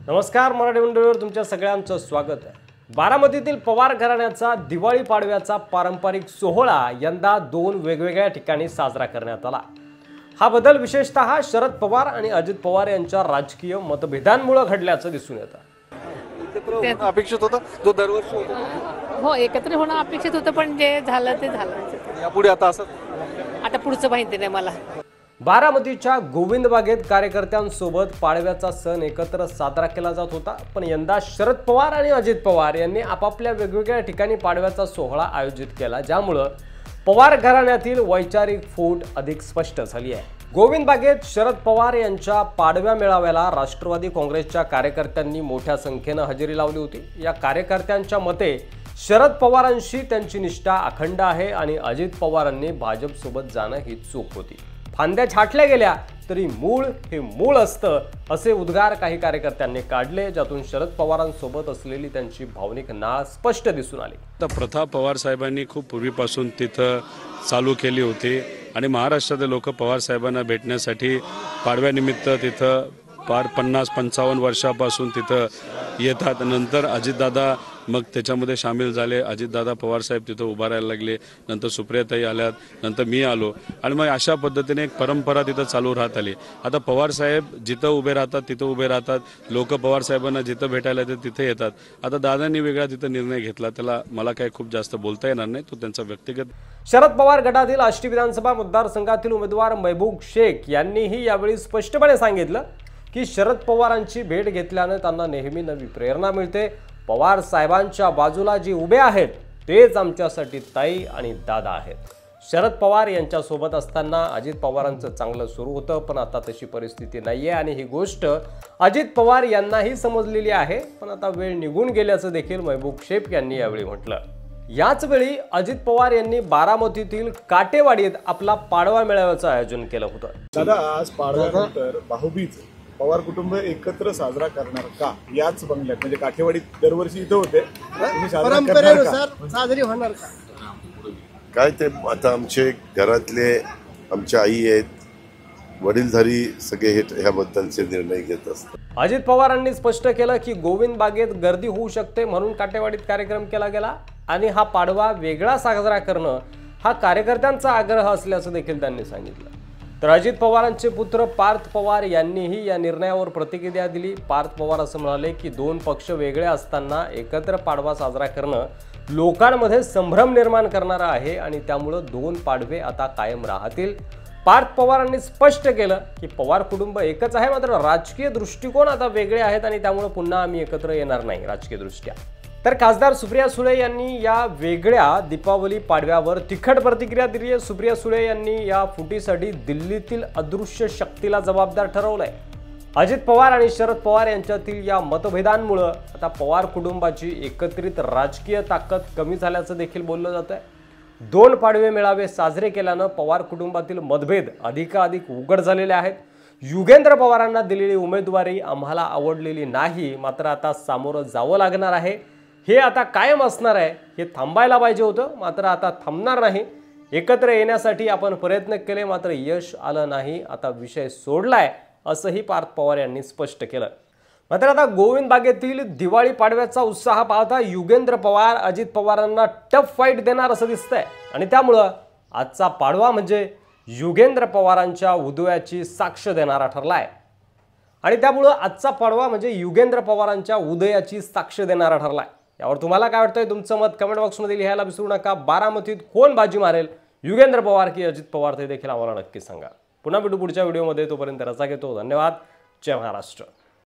नमस्कार, मराठी मंडळीवर तुमच्या सगळ्यांचं स्वागत आहे। बारामतीतील पवार घराण्याचा दिवाळी पाडव्याचा पारंपरिक सोहळा यंदा 2 वेगवेगळ्या ठिकाणी साजरा करण्यात आला। हा बदल विशेषतः शरद पवार आणि अजित पवार यांच्या राजकीय मतभेदांमुळे घडल्याचं दिसून येतं। अपेक्षित होतं जो दरवर्षी होतो हो, एकत्र होणं अपेक्षित होतं, पण जे झालं ते झालं। यापुढे आता असं आता पुढचं माहिती नाही मला। बारामतीच्या गोविंद बागेत कार्यकर्त्यांसोबत पाडव्याचा सण एकत्र साजरा केला जात होता, पण यंदा शरद पवार आणि अजित पवार यांनी आपापल्या वेगवेगळ्या ठिकाणी पाडव्याचा सोहळा आयोजित केला, ज्यामुळे पवार घराण्यातील वैचारिक फूट अधिक स्पष्ट झाली आहे। गोविंद बागेत शरद पवार यांच्या पाडव्या मेळाव्याला राष्ट्रवादी काँग्रेसच्या कार्यकर्त्यांनी मोठ्या संख्येने हजेरी लावली होती। या कार्यकर्त्यांच्या मते शरद पवारांशी त्यांची निष्ठा अखंड आहे आणि अजित पवारांनी भाजपसोबत जाणं ही चूक होती। फांद्या छाटल्या गेल्या तरी मूळ हे मूळ असतं, असे उद्गार काही कार्यकर्त्यांनी काढले, ज्यातून शरद पवारांसोबत असलेली त्यांची भावनिक नाळ स्पष्ट दिसून आली। तर प्रथा पवार साहेबांनी खूप पूर्वीपासून तिथं चालू केली होती आणि महाराष्ट्रातील लोक पवार साहेबांना भेटण्यासाठी पाडव्यानिमित्त तिथं पार 50-55 वर्षापासून तिथं येतात। नंतर अजितदादा मग त्याच्यामध्ये सामील झाले। अजितदादा पवार साहेब तिथं उभा राहायला लागले, नंतर सुप्रियाताई आल्यात, नंतर मी आलो आणि मग अशा पद्धतीने एक परंपरा तिथं चालू राहत आली। आता पवार साहेब जिथं उभे राहतात तिथं उभे राहतात, लोक पवार साहेबांना जिथं भेटायला येतात तिथे येतात। आता दादांनी वेगळा तिथं निर्णय घेतला, त्याला मला काही खूप जास्त बोलता येणार नाही, तो त्यांचा व्यक्तिगत। शरद पवार गटातील आष्टी विधानसभा मतदारसंघातील उमेदवार महबूब शेख यांनीही यावेळी स्पष्टपणे सांगितलं की शरद पवारांची भेट घेतल्याने त्यांना नेहमी नवी प्रेरणा मिळते। पवार साहेबांच्या बाजूला जी उभे आहेत तेच आमच्यासाठी ताई आणि दादा आहेत। शरद पवार यांच्या सोबत असताना अजित पवारांचं चांगलं सुरू होतं, पण आता तशी परिस्थिती नाहीये आणि ही गोष्ट अजित पवार यांनाही समजलेली आहे, पण आता वेळ निघून गेल्याचं देखील महबूब शेख यांनी यावेळी म्हटलं। याच वेळी अजित पवार यांनी बारामतीतील काटेवाडीत आपला पाडवा मेळाव्याचं आयोजन केलं होतं। दादा, आज पाडव्यानंतर भाऊबीज पवार कुटुंब एकत्र साजरा करणार का? याच बंगल्यात म्हणजे काठेवाडीत दरवर्षी इथं होते, परंपरेनुसार साजरी होणार का? काय ते आता आमचे घरातले आमच्या आई आहेत, वडीलधारी सगळे ह्याबद्दलचे निर्णय घेत असतात। अजित पवारांनी स्पष्ट केलं की गोविंद बागेत गर्दी होऊ शकते, म्हणून काटेवाडीत कार्यक्रम केला गेला आणि हा पाडवा वेगळा साजरा करणं हा कार्यकर्त्यांचा आग्रह असल्याचं देखील त्यांनी सांगितलं। तर अजित पवारांचे पुत्र पार्थ पवार यांनीही या निर्णयावर प्रतिक्रिया दिली। पार्थ पवार असं म्हणाले की 2 पक्ष वेगळे असताना एकत्र पाडवा साजरा करणं लोकांमध्ये संभ्रम निर्माण करणारं आहे आणि त्यामुळे 2 पाडवे आता कायम राहतील। पार्थ पवारांनी स्पष्ट केलं की पवार कुटुंब एकच आहे, मात्र राजकीय दृष्टिकोन आता वेगळे आहेत आणि त्यामुळे पुन्हा आम्ही एकत्र येणार नाही राजकीय दृष्ट्या। तर खासदार सुप्रिया सुळे यांनी या वेगळ्या दीपावली पाडव्यावर तिखट प्रतिक्रिया दिली आहे। सुप्रिया सुळे यांनी या फुटीसाठी दिल्लीतील अदृश्य शक्तीला जबाबदार ठरवलंय। अजित पवार आणि शरद पवार यांच्यातील या मतभेदांमुळे आता पवार कुटुंबाची एकत्रित राजकीय ताकद कमी झाल्याचं देखील बोललं जात आहे। 2 पाडवे मेळावे साजरे केल्यानं पवार कुटुंबातील मतभेद अधिकाधिक उघड झालेले आहेत। युगेंद्र पवारांना दिलेली उमेदवारी आम्हाला आवडलेली नाही, मात्र आता सामोरं जावं लागणार आहे। हे आता कायम असणार आहे, हे थांबायला पाहिजे होतं, मात्र आता थांबणार नाही। एकत्र येण्यासाठी आपण प्रयत्न केले, मात्र यश आलं नाही, आता विषय सोडलाय, असंही पार्थ पवार यांनी स्पष्ट केलं। मात्र आता गोविंद बागेतील दिवाळी पाडव्याचा उत्साह पाहता युगेंद्र पवार अजित पवारांना टफ फाईट देणार असं दिसतंय आणि त्यामुळं आजचा पाडवा म्हणजे युगेंद्र पवारांच्या उदयाची साक्ष देणारा ठरलाय आणि त्यामुळं आजचा पाडवा म्हणजे युगेंद्र पवारांच्या उदयाची साक्ष देणारा ठरलाय। यावर तुम्हाला काय वाटतंय? तुमचं मत कमेंट बॉक्समध्ये लिहायला विसरू नका। बारामतीत कोण बाजी मारेल, युगेंद्र पवार की अजित पवार, ते देखील आम्हाला नक्की सांगा। पुन्हा भेटू पुढच्या व्हिडिओमध्ये, तोपर्यंत रजा घेतो। धन्यवाद। जय महाराष्ट्र।